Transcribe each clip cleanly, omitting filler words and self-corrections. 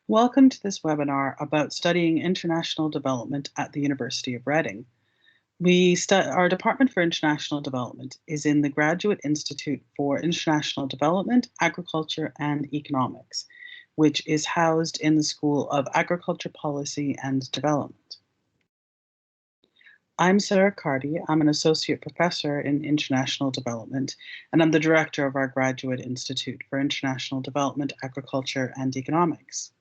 Welcome to this webinar about studying international development at the University of Reading. Our Department for International Development is in the Graduate Institute for International Development, Agriculture and Economics, which is housed in the School of Agriculture Policy and Development. I'm Sarah Carty. I'm an associate professor in international development, and I'm the director of our Graduate Institute for International Development, Agriculture and Economics.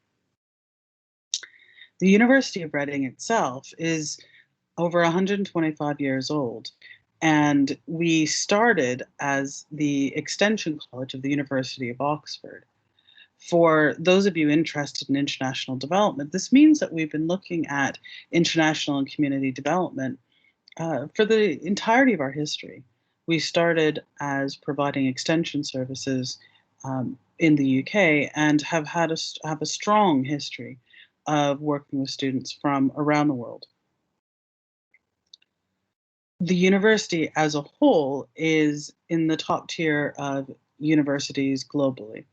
The University of Reading itself is over 125 years old, and we started as the Extension College of the University of Oxford. For those of you interested in international development, this means that we've been looking at international and community development for the entirety of our history. We started as providing extension services in the UK and have a strong history of working with students from around the world. The university as a whole is in the top tier of universities globally.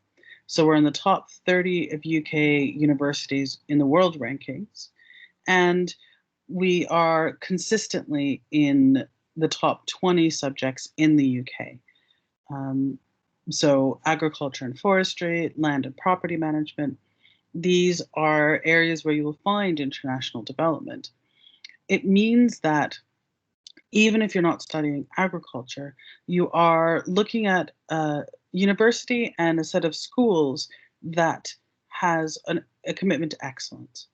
So we're in the top 30 of UK universities in the world rankings, and we are consistently in the top 20 subjects in the UK. So agriculture and forestry, land and property management, these are areas where you will find international development. It means that even if you're not studying agriculture, you are looking at a university and a set of schools that has a commitment to excellence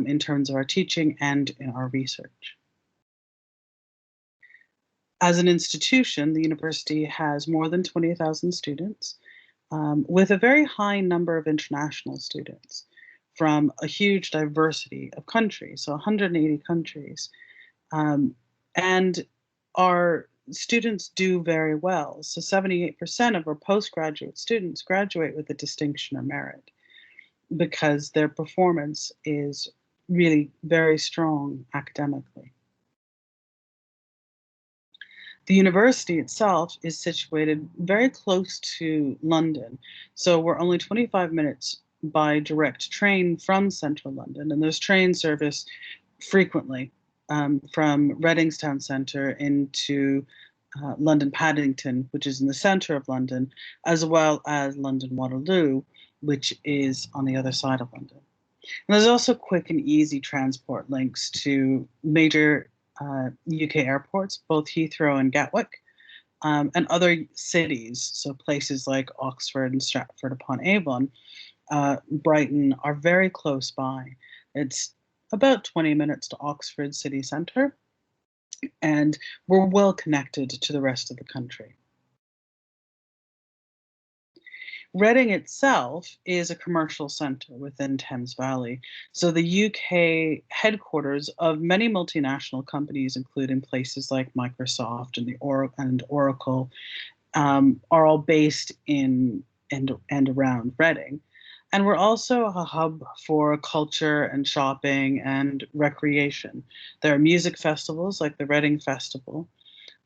in terms of our teaching and in our research. As an institution, the university has more than 20,000 students, with a very high number of international students from a huge diversity of countries, so 180 countries. And our students do very well. So 78% of our postgraduate students graduate with a distinction or merit because their performance is really very strong academically. The university itself is situated very close to London. So we're only 25 minutes by direct train from central London, and there's train service frequently from Reading's town centre into London Paddington, which is in the centre of London, as well as London Waterloo, which is on the other side of London. And there's also quick and easy transport links to major UK airports, both Heathrow and Gatwick, and other cities, so places like Oxford and Stratford-upon-Avon, Brighton, are very close by. It's about 20 minutes to Oxford city centre, and we're well connected to the rest of the country. Reading itself is a commercial centre within Thames Valley. So the UK headquarters of many multinational companies, including places like Microsoft and Oracle, are all based in and around Reading. And we're also a hub for culture and shopping and recreation. There are music festivals like the Reading Festival,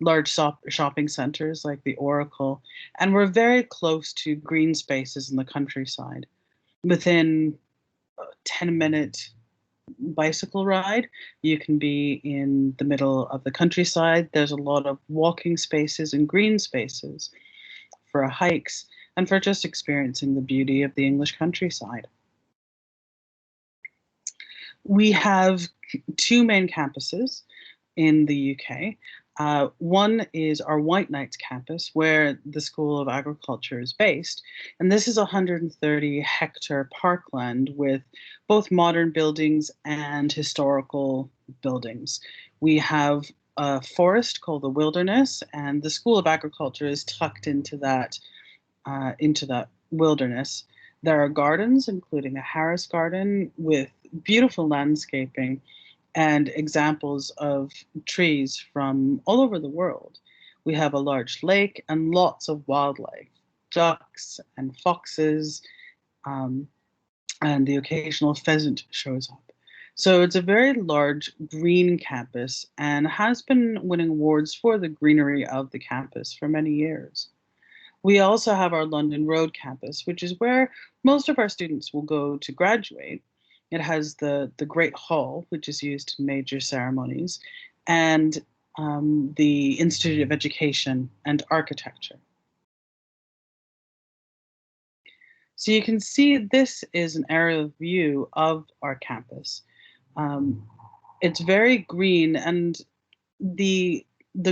large shopping centers like the Oracle, and we're very close to green spaces in the countryside. Within a 10-minute bicycle ride, you can be in the middle of the countryside. There's a lot of walking spaces and green spaces for hikes and for just experiencing the beauty of the English countryside. We have two main campuses in the UK. One is our White Knights campus, where the School of Agriculture is based. And this is a 130-hectare parkland with both modern buildings and historical buildings. We have a forest called the Wilderness, and the School of Agriculture is tucked into that wilderness. There are gardens, including a Harris garden with beautiful landscaping and examples of trees from all over the world. We have a large lake and lots of wildlife, ducks and foxes, and the occasional pheasant shows up. So it's a very large green campus and has been winning awards for the greenery of the campus for many years. We also have our London Road campus, which is where most of our students will go to graduate. It has the Great Hall, which is used in major ceremonies, and the Institute of Education and Architecture. So you can see this is an aerial view of our campus. Um, it's very green, and the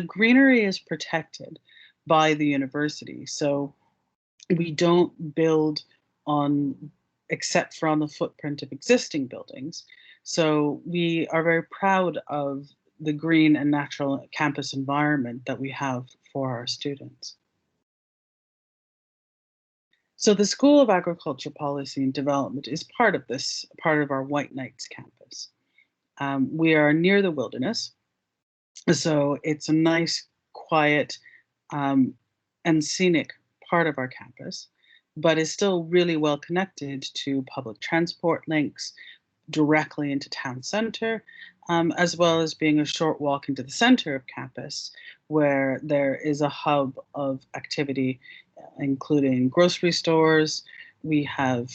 greenery is protected by the university. So we don't build on except for on the footprint of existing buildings. So we are very proud of the green and natural campus environment that we have for our students. So the School of Agriculture Policy and Development is part of this, part of our White Knights campus. We are near the wilderness, so it's a nice, quiet, um, and scenic part of our campus, but is still really well connected to public transport links directly into town center, as well as being a short walk into the center of campus, where there is a hub of activity, including grocery stores. We have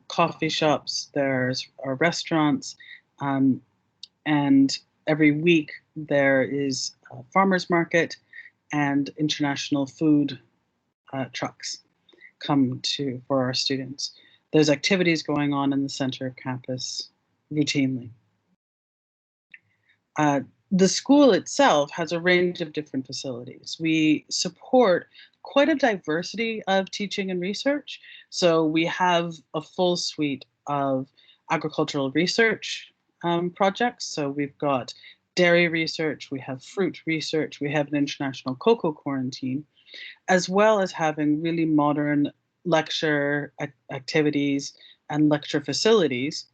coffee shops, there's our restaurants, um, and every week there is a farmers market and international food trucks come to for our students. There's activities going on in the center of campus routinely. The school itself has a range of different facilities. We support quite a diversity of teaching and research. So we have a full suite of agricultural research projects. So we've got dairy research, we have fruit research, we have an international cocoa quarantine, as well as having really modern lecture activities and lecture facilities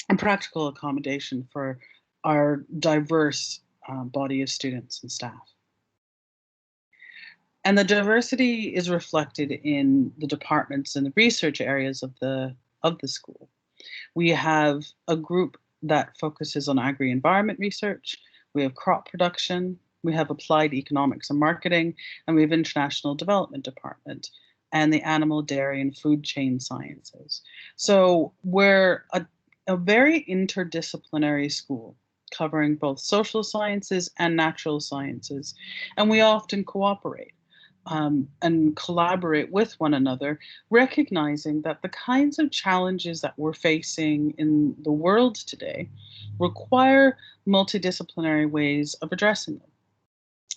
and practical accommodation for our diverse body of students and staff. And the diversity is reflected in the departments and the research areas of the school. We have a group that focuses on agri-environment research. We have crop production. We have applied economics and marketing, and we have international development department and the animal, dairy, and food chain sciences. So we're a very interdisciplinary school covering both social sciences and natural sciences, and we often cooperate. And collaborate with one another, recognizing that the kinds of challenges that we're facing in the world today require multidisciplinary ways of addressing them.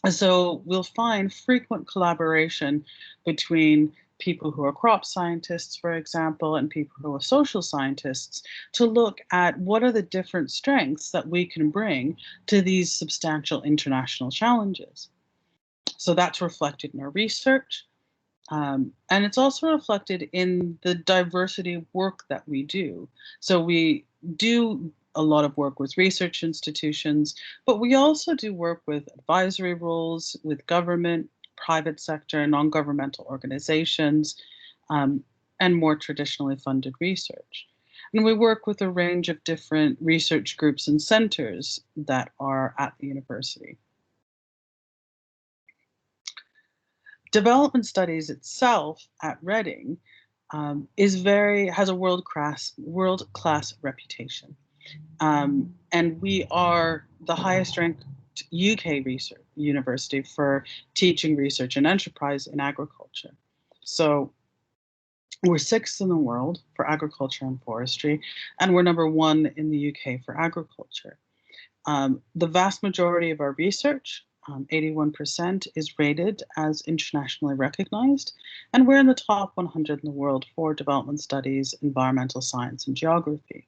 And so we'll find frequent collaboration between people who are crop scientists, for example, and people who are social scientists to look at what are the different strengths that we can bring to these substantial international challenges. So that's reflected in our research. And it's also reflected in the diversity of work that we do. So we do a lot of work with research institutions, but we also do work with advisory roles, with government, private sector, non-governmental organizations, and more traditionally funded research. And we work with a range of different research groups and centers that are at the university. Development studies itself at Reading has a world class reputation, and we are the highest ranked UK research university for teaching research and enterprise in agriculture. So we're sixth in the world for agriculture and forestry, and we're number one in the UK for agriculture. The vast majority of our research, 81%, is rated as internationally recognized, and we're in the top 100 in the world for development studies, environmental science, and geography.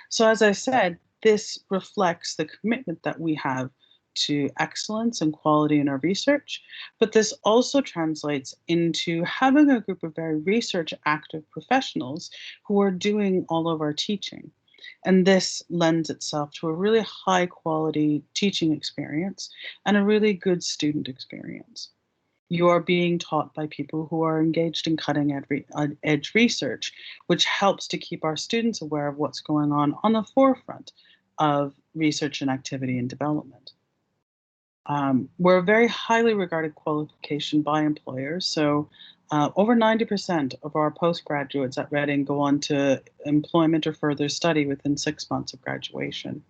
So, as I said, this reflects the commitment that we have to excellence and quality in our research, but this also translates into having a group of very research active professionals who are doing all of our teaching. And this lends itself to a really high quality teaching experience and a really good student experience. You are being taught by people who are engaged in cutting edge research, which helps to keep our students aware of what's going on the forefront of research and activity and development. We're a very highly regarded qualification by employers. So over 90% of our postgraduates at Reading go on to employment or further study within 6 months of graduation.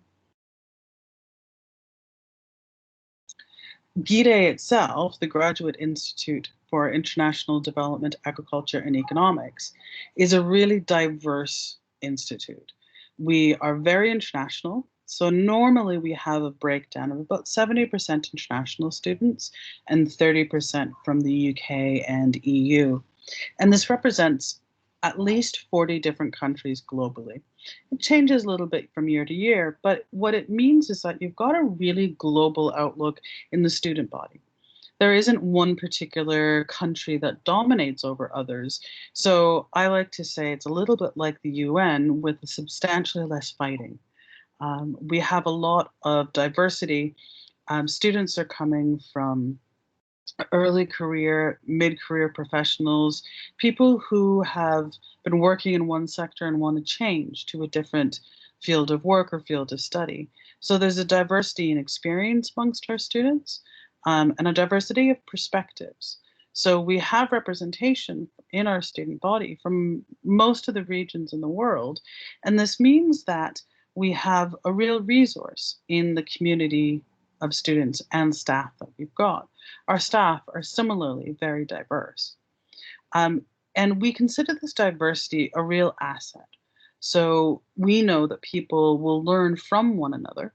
GIDE itself, the Graduate Institute for International Development, Agriculture, and Economics, is a really diverse institute. We are very international. So normally we have a breakdown of about 70% international students and 30% from the UK and EU. And this represents at least 40 different countries globally. It changes a little bit from year to year, but what it means is that you've got a really global outlook in the student body. There isn't one particular country that dominates over others. So I like to say it's a little bit like the UN with substantially less fighting. We have a lot of diversity. Students are coming from early career, mid-career professionals, people who have been working in one sector and want to change to a different field of work or field of study. So there's a diversity in experience amongst our students, and a diversity of perspectives. So we have representation in our student body from most of the regions in the world, and this means that we have a real resource in the community of students and staff that we've got. Our staff are similarly very diverse. And we consider this diversity a real asset. So we know that people will learn from one another.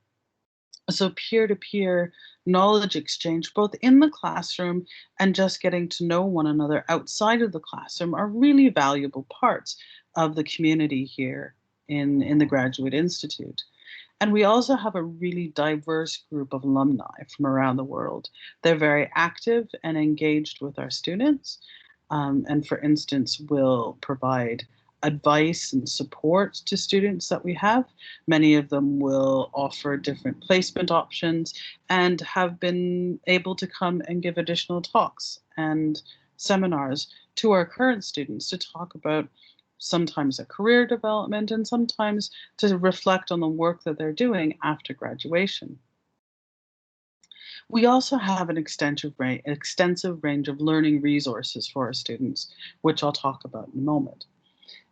So peer-to-peer knowledge exchange, both in the classroom and just getting to know one another outside of the classroom, are really valuable parts of the community here in the Graduate Institute. And we also have a really diverse group of alumni from around the world. They're very active and engaged with our students. And for instance, will provide advice and support to students that we have. Many of them will offer different placement options and have been able to come and give additional talks and seminars to our current students to talk about sometimes a career development and sometimes to reflect on the work that they're doing after graduation. We also have an extensive range of learning resources for our students, which I'll talk about in a moment.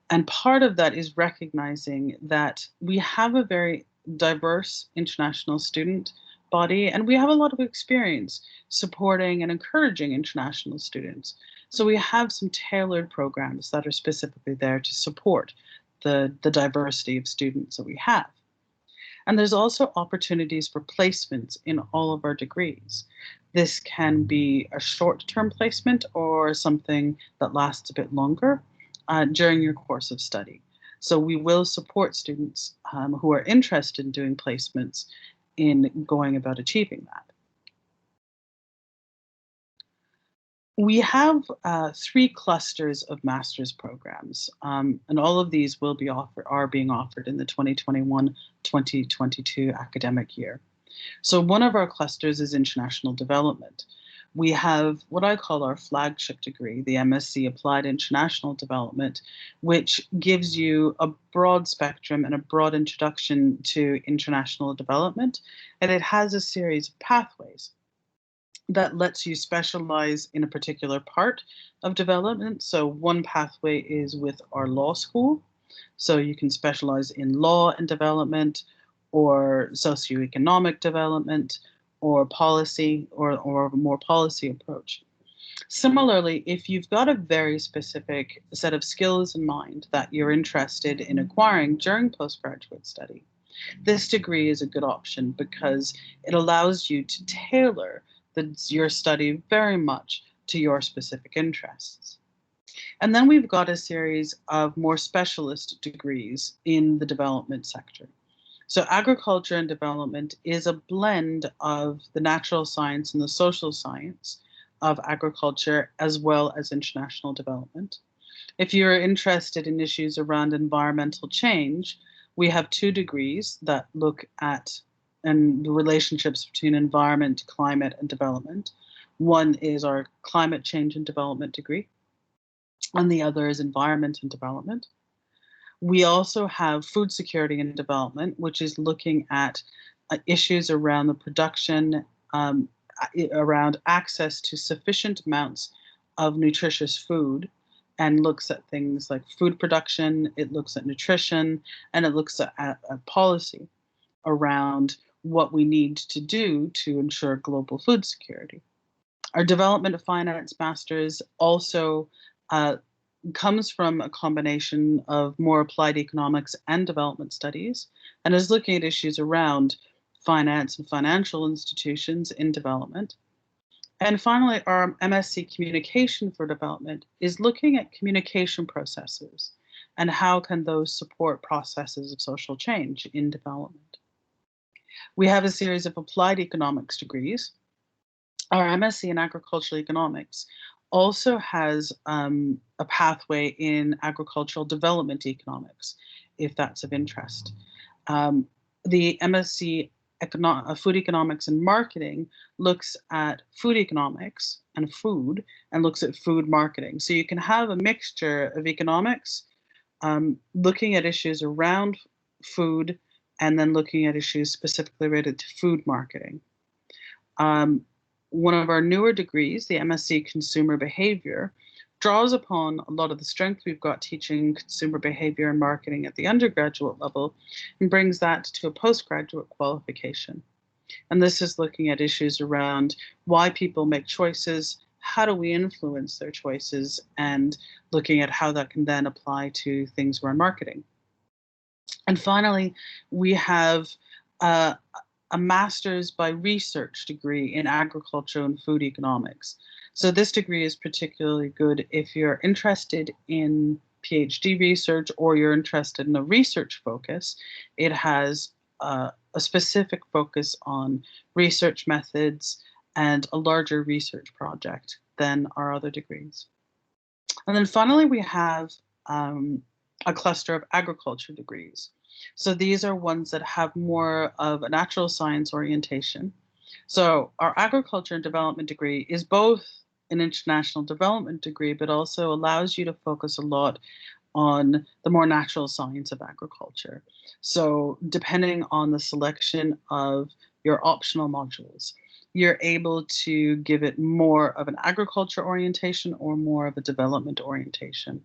And part of that is recognizing that we have a very diverse international student body, and we have a lot of experience supporting and encouraging international students. So we have some tailored programs that are specifically there to support the diversity of students that we have. And there's also opportunities for placements in all of our degrees. This can be a short-term placement or something that lasts a bit longer during your course of study. So we will support students who are interested in doing placements in going about achieving that. We have 3 clusters of master's programs, and all of these are being offered in the 2021-2022 academic year. So one of our clusters is international development. We have what I call our flagship degree, the MSc Applied International Development, which gives you a broad spectrum and a broad introduction to international development, and it has a series of pathways that lets you specialize in a particular part of development. So one pathway is with our law school. So you can specialize in law and development or socioeconomic development or policy or a more policy approach. Similarly, if you've got a very specific set of skills in mind that you're interested in acquiring during postgraduate study, this degree is a good option because it allows you to tailor your study very much to your specific interests. And then we've got a series of more specialist degrees in the development sector. So agriculture and development is a blend of the natural science and the social science of agriculture as well as international development. If you're interested in issues around environmental change, we have 2 degrees that look at and the relationships between environment, climate, and development. One is our climate change and development degree, and the other is environment and development. We also have food security and development, which is looking at issues around the production around access to sufficient amounts of nutritious food, and looks at things like food production, it looks at nutrition, and it looks at policy around what we need to do to ensure global food security. Our development of finance masters also uh, comes from a combination of more applied economics and development studies, and is looking at issues around finance and financial institutions in development. And finally, our MSc Communication for Development is looking at communication processes and how can those support processes of social change in development. We have a series of applied economics degrees. Our MSc in Agricultural Economics also has a pathway in agricultural development economics, if that's of interest. The MSc Food Economics and Marketing looks at food economics and food, and looks at food marketing. So you can have a mixture of economics, looking at issues around food, and then looking at issues specifically related to food marketing. One of our newer degrees, the MSc Consumer Behavior, draws upon a lot of the strength we've got teaching consumer behavior and marketing at the undergraduate level and brings that to a postgraduate qualification. And this is looking at issues around why people make choices, how do we influence their choices, and looking at how that can then apply to things around marketing. And finally, we have a master's by research degree in agriculture and food economics. So this degree is particularly good if you're interested in PhD research or you're interested in a research focus. It has a specific focus on research methods and a larger research project than our other degrees. And then finally, we have a cluster of agriculture degrees. So these are ones that have more of a natural science orientation. So our agriculture and development degree is both an international development degree, but also allows you to focus a lot on the more natural science of agriculture. So depending on the selection of your optional modules, you're able to give it more of an agriculture orientation or more of a development orientation.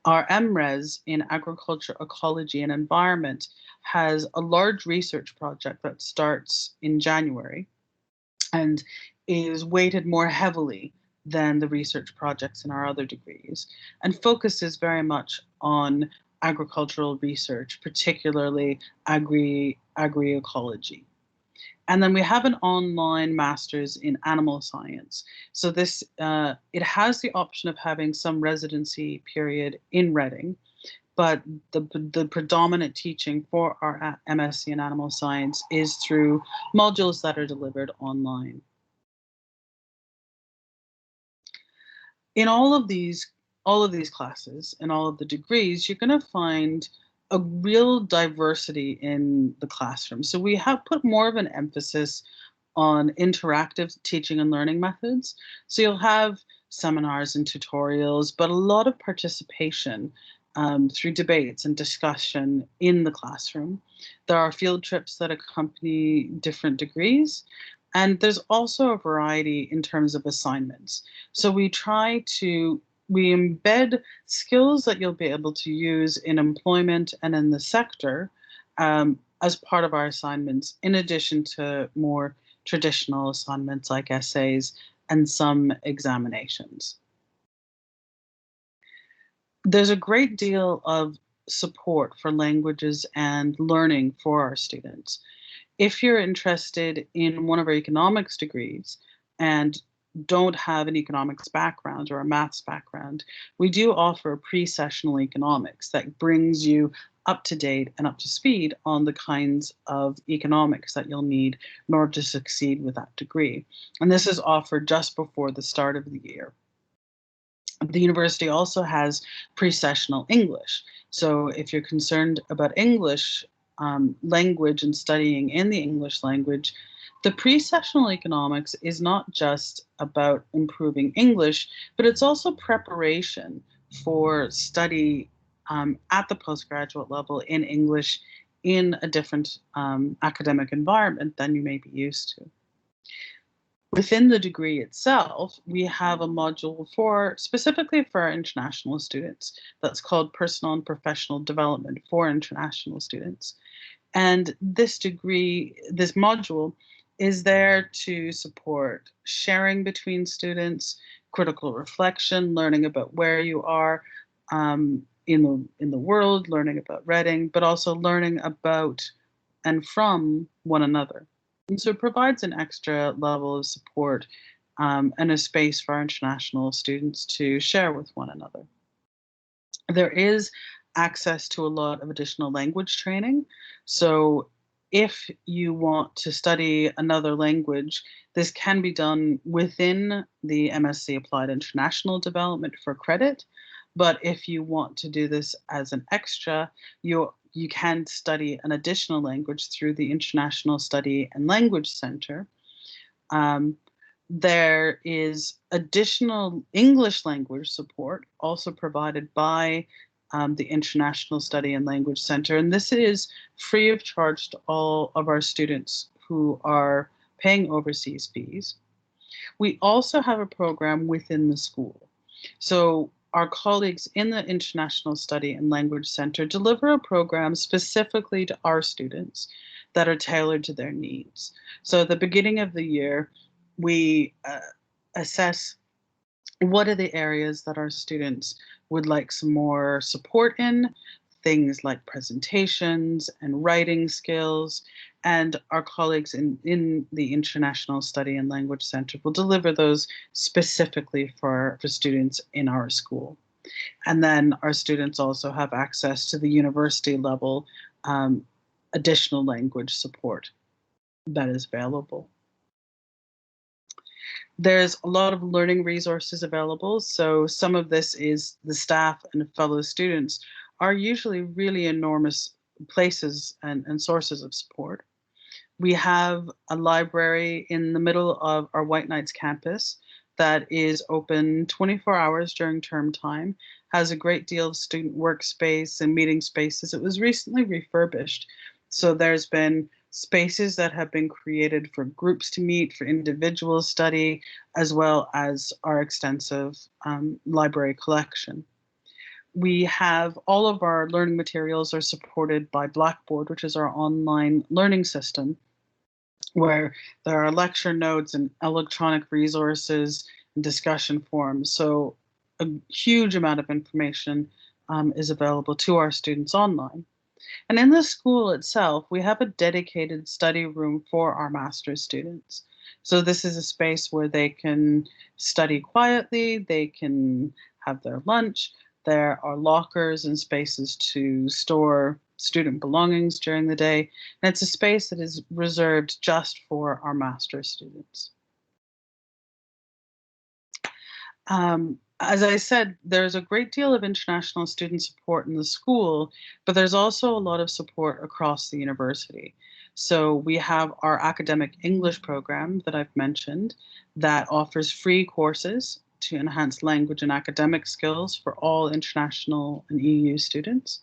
Our Mres in Agriculture, Ecology, and Environment has a large research project that starts in January and is weighted more heavily than the research projects in our other degrees, and focuses very much on agricultural research, particularly agroecology. And then we have an online master's in animal science. So this it has the option of having some residency period in Reading, but the predominant teaching for our MSc in animal science is through modules that are delivered online. In all of these classes and all of the degrees, you're going to find a real diversity in the classroom. So we have put more of an emphasis on interactive teaching and learning methods. So you'll have seminars and tutorials, but a lot of participation through debates and discussion in the classroom. There are field trips that accompany different degrees. And there's also a variety in terms of assignments. So we embed skills that you'll be able to use in employment and in the sector as part of our assignments, in addition to more traditional assignments like essays and some examinations. There's a great deal of support for languages and learning for our students. If you're interested in one of our economics degrees and don't have an economics background or a maths background, we do offer pre-sessional economics that brings you up to date and up to speed on the kinds of economics that you'll need in order to succeed with that degree. And this is offered just before the start of the year. The university also has pre-sessional English. So if you're concerned about English language and studying in the English language, the pre-sessional economics is not just about improving English, but it's also preparation for study at the postgraduate level in English in a different academic environment than you may be used to. Within the degree itself, we have a module specifically for our international students that's called Personal and Professional Development for International Students. And this module is there to support sharing between students, critical reflection, learning about where you are in the world, learning about Reading, but also learning about and from one another. And so it provides an extra level of support and a space for our international students to share with one another. There is access to a lot of additional language training. So if you want to study another language, this can be done within the MSc Applied International Development for credit. But if you want to do this as an extra, you can study an additional language through the International Study and Language Center. There is additional English language support also provided by the International Study and Language Center, and this is free of charge to all of our students who are paying overseas fees. We also have a program within the school. So our colleagues in the International Study and Language Center deliver a program specifically to our students that are tailored to their needs. So at the beginning of the year, we assess what are the areas that our students would like some more support in, things like presentations and writing skills, and our colleagues in the International Study and Language Center will deliver those specifically for students in our school. And then our students also have access to the university level additional language support that is available. There's a lot of learning resources available. So some of this is the staff and fellow students are usually really enormous places and sources of support. We have a library in the middle of our White Knights campus that is open 24 hours during term time, has a great deal of student workspace and meeting spaces. It was recently refurbished. So there's been spaces that have been created for groups to meet, for individual study, as well as our extensive library collection. We have all of our learning materials are supported by Blackboard, which is our online learning system, where there are lecture notes and electronic resources and discussion forums. So a huge amount of information is available to our students online. And in the school itself, we have a dedicated study room for our master's students. So this is a space where they can study quietly, they can have their lunch. There are lockers and spaces to store student belongings during the day. And it's a space that is reserved just for our master's students. As I said, there's a great deal of international student support in the school, but there's also a lot of support across the university. So we have our academic English program that I've mentioned that offers free courses to enhance language and academic skills for all international and EU students.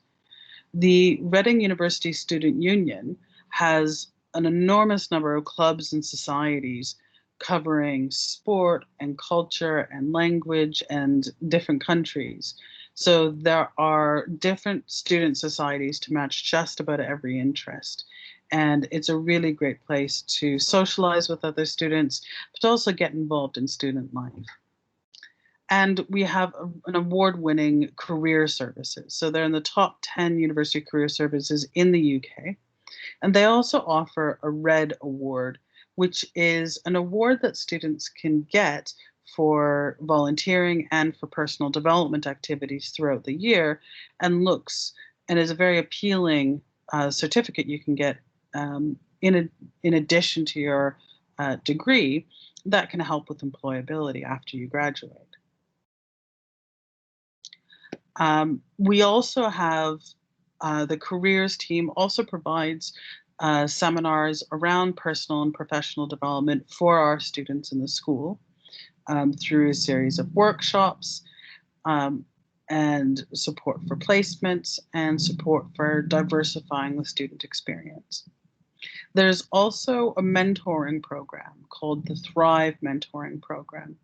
The Reading University Student Union has an enormous number of clubs and societies covering sport and culture and language and different countries. So there are different student societies to match just about every interest. And it's a really great place to socialize with other students, but also get involved in student life. And we have an award-winning career services. So they're in the top 10 university career services in the UK. And they also offer a RED award, which is an award that students can get for volunteering and for personal development activities throughout the year, and is a very appealing certificate you can get in addition to your degree that can help with employability after you graduate. We also have the careers team also provides seminars around personal and professional development for our students in the school through a series of workshops and support for placements and support for diversifying the student experience. There's also a mentoring program called the Thrive Mentoring Program.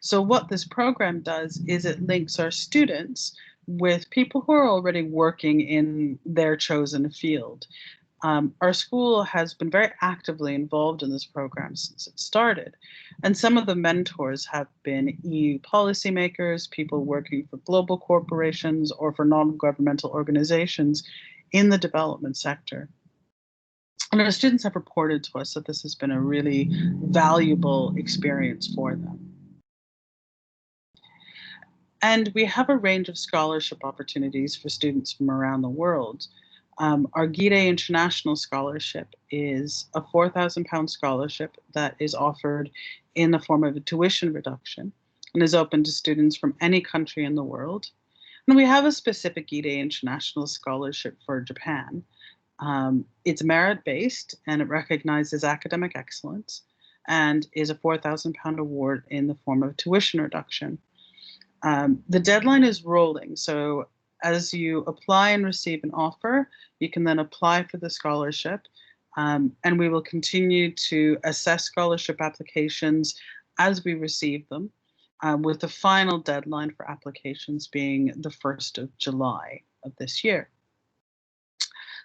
So what this program does is it links our students with people who are already working in their chosen field. Our school has been very actively involved in this program since it started. And some of the mentors have been EU policymakers, people working for global corporations or for non-governmental organizations in the development sector. And our students have reported to us that this has been a really valuable experience for them. And we have a range of scholarship opportunities for students from around the world. Our GIDE International Scholarship is a £4,000 scholarship that is offered in the form of a tuition reduction and is open to students from any country in the world. And we have a specific GIDE International Scholarship for Japan. It's merit-based and it recognizes academic excellence and is a £4,000 award in the form of tuition reduction. The deadline is rolling, so as you apply and receive an offer, you can then apply for the scholarship, and we will continue to assess scholarship applications as we receive them, with the final deadline for applications being the 1st of July of this year.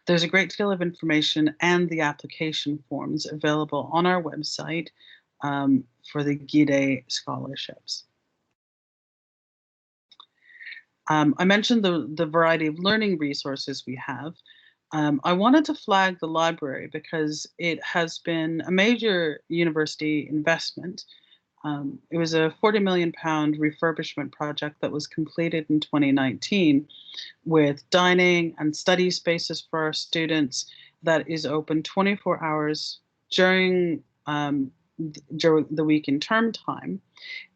There's a great deal of information and the application forms available on our website for the GIDE scholarships. I mentioned the variety of learning resources we have. I wanted to flag the library because it has been a major university investment. It was a £40 million refurbishment project that was completed in 2019 with dining and study spaces for our students that is open 24 hours during the week in term time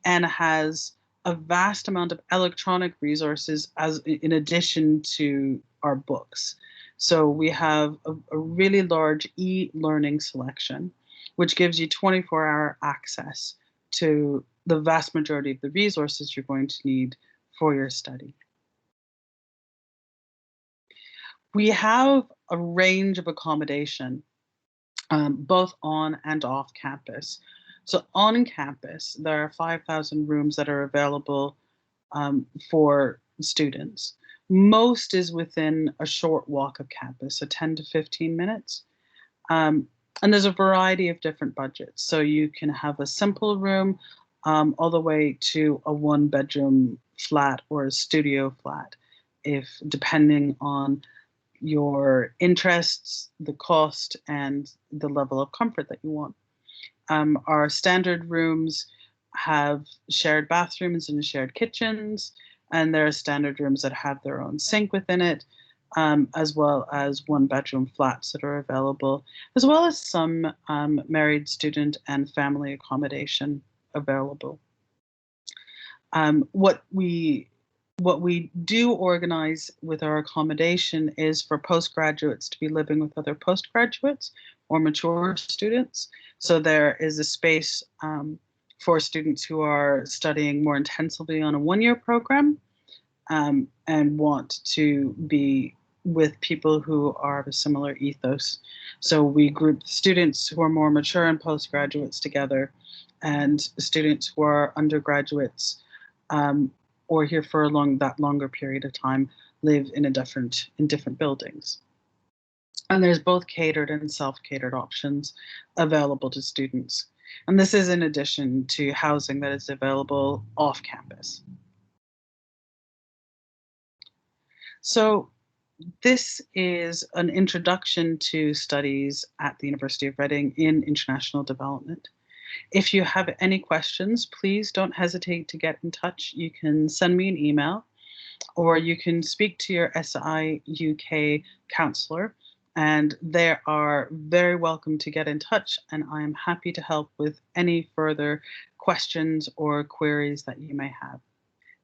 and has a vast amount of electronic resources as in addition to our books. So we have a really large e-learning selection, which gives you 24-hour access to the vast majority of the resources you're going to need for your study. We have a range of accommodation, both on and off campus. So on campus, there are 5,000 rooms that are available for students. Most is within a short walk of campus, so 10 to 15 minutes. And there's a variety of different budgets. So you can have a simple room all the way to a one-bedroom flat or a studio flat, if depending on your interests, the cost, and the level of comfort that you want. Our standard rooms have shared bathrooms and shared kitchens, and there are standard rooms that have their own sink within it, as well as one-bedroom flats that are available, as well as some married student and family accommodation available. What we do organize with our accommodation is for postgraduates to be living with other postgraduates or mature students. So there is a space for students who are studying more intensively on a one-year program and want to be with people who are of a similar ethos. So we group students who are more mature and postgraduates together and students who are undergraduates or here for that longer period of time live in different buildings. And there's both catered and self-catered options available to students. And this is in addition to housing that is available off campus. So this is an introduction to studies at the University of Reading in international development. If you have any questions, please don't hesitate to get in touch. You can send me an email or you can speak to your SI UK counselor, and they are very welcome to get in touch, and I am happy to help with any further questions or queries that you may have.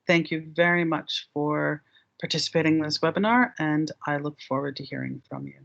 Thank you very much for participating in this webinar, and I look forward to hearing from you.